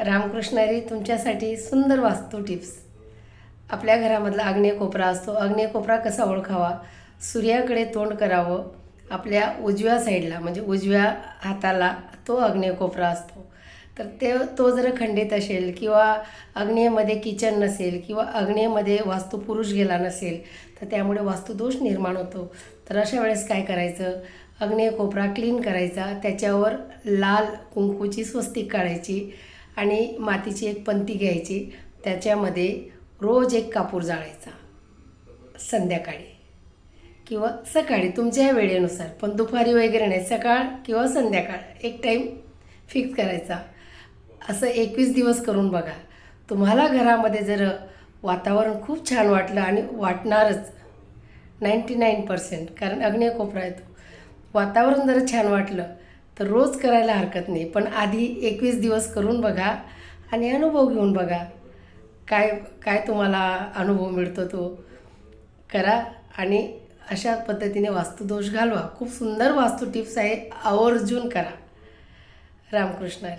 रामकृष्ण हरी तुमच्यासाठी सुंदर वास्तू टिप्स. आपल्या घरामधला आग्नेय कोपरा असतो. आग्नेय कोपरा कसा ओळखावा? सूर्याकडे तोंड करावं. आपल्या उजव्या साईडला म्हणजे उजव्या हाताला तो आग्नेय कोपरा असतो. तर तो जर खंडित असेल किंवा आग्नेयमध्ये किचन नसेल किंवा आग्नेयमध्ये वास्तुपुरुष गेला नसेल तर त्यामुळे वास्तुदोष निर्माण होतो. तर अशा वेळेस काय करायचं? आग्नेय कोपरा क्लीन करायचा, त्याच्यावर लाल कुंकूची स्वस्तिक काढायची आणि मातीची एक पंती घ्यायची, त्याच्यामध्ये रोज एक कापूर जाळायचा संध्याकाळी किंवा सकाळी तुमच्या वेळेनुसार, पण दुपारी वगैरे नाही, सकाळ किंवा संध्याकाळ एक टाईम फिक्स करायचा. असं 21 दिवस करून बघा. तुम्हाला घरामध्ये जर वातावरण खूप छान वाटलं आणि वाटणारच 99%, कारण आग्नेय कोपरा येतो, वातावरण जर छान वाटलं तर रोज करायला हरकत नाही. पण आधी 21 दिवस करून बघा आणि अनुभव घेऊन बघा. काय काय तुम्हाला अनुभव मिळतो तो करा आणि अशा पद्धतीने वास्तुदोष घालवा. खूप सुंदर वास्तू टिप्स आहे, आवर्जून करा. रामकृष्ण हरी.